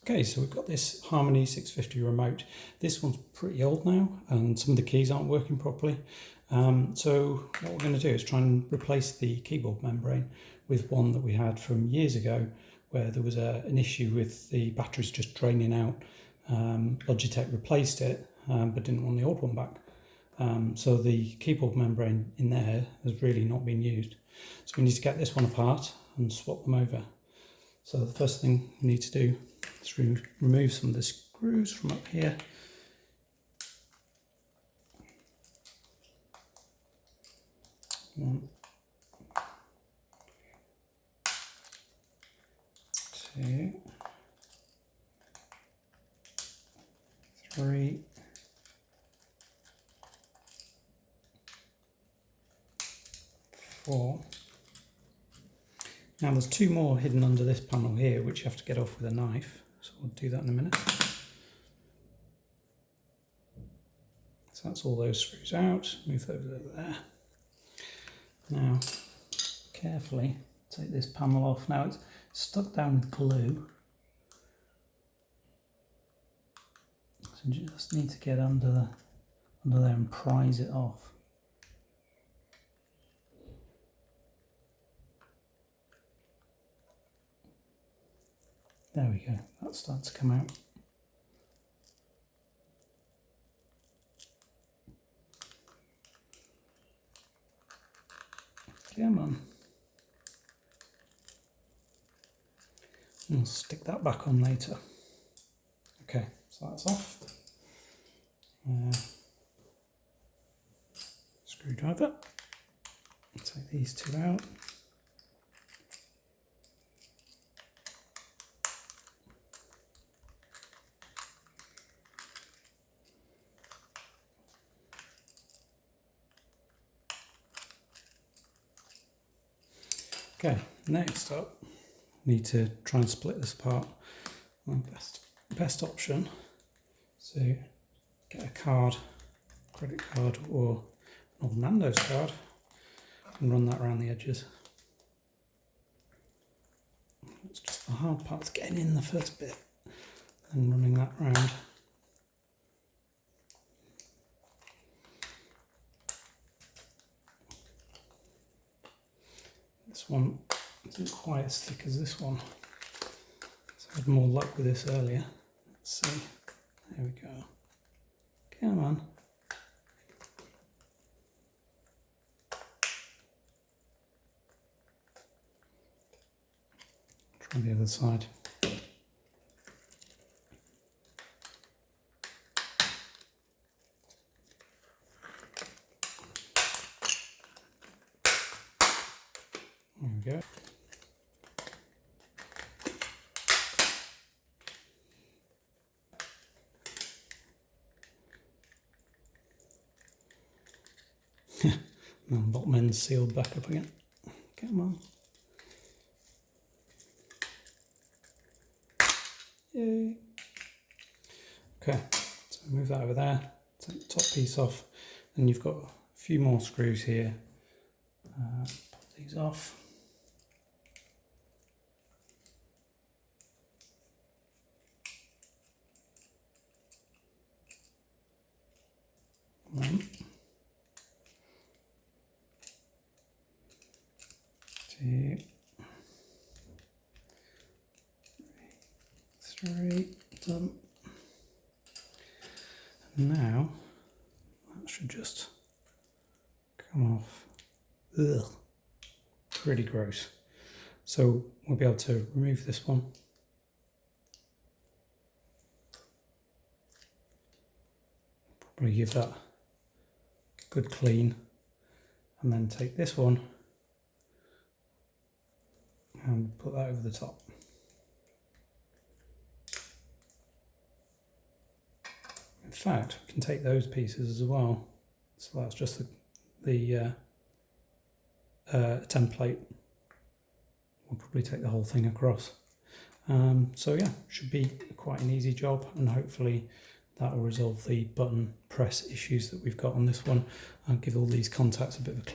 Okay, so we've got this Harmony 650 remote. This one's pretty old now and some of the keys aren't working properly. So what we're going to do is try and replace the keyboard membrane with one that we had from years ago where there was an issue with the batteries just draining out. Logitech replaced it but didn't want the old one back. So the keyboard membrane in there has really not been used. So we need to get this one apart and swap them over. So the first thing we need to do is remove some of the screws from up here. One, two, three, four. Now there's two more hidden under this panel here which you have to get off with a knife, so we'll do that in a minute. So that's all those screws out, move those over there. Now carefully take this panel off. Now it's stuck down with glue, so you just need to get under there and prise it off. There we go, that starts to come out. Come on. We'll stick that back on later. Okay, so that's off. Screwdriver. Take these two out. Okay, next up, need to try and split this apart. My best option, so get a card, credit card or an old Nando's card, and run that around the edges. It's just the hard part, getting in the first bit and running that round. This one isn't quite as thick as this one, so I had more luck with this earlier. Let's see, there we go. Come on. Try the other side. There we go. Now bottom end's sealed back up again. Come on. Yay. Okay, so move that over there. Take the top piece off, and you've got a few more screws here. Pop these off. One, two, three, done. And now that should just come off. Ugh, pretty gross. So we'll be able to remove this one. Probably give that a good clean, and then take this one and put that over the top. In fact, we can take those pieces as well. So that's just the template. We'll probably take the whole thing across. So yeah, should be quite an easy job, and hopefully that will resolve the button press issues that we've got on this one. I'll give all these contacts a bit of a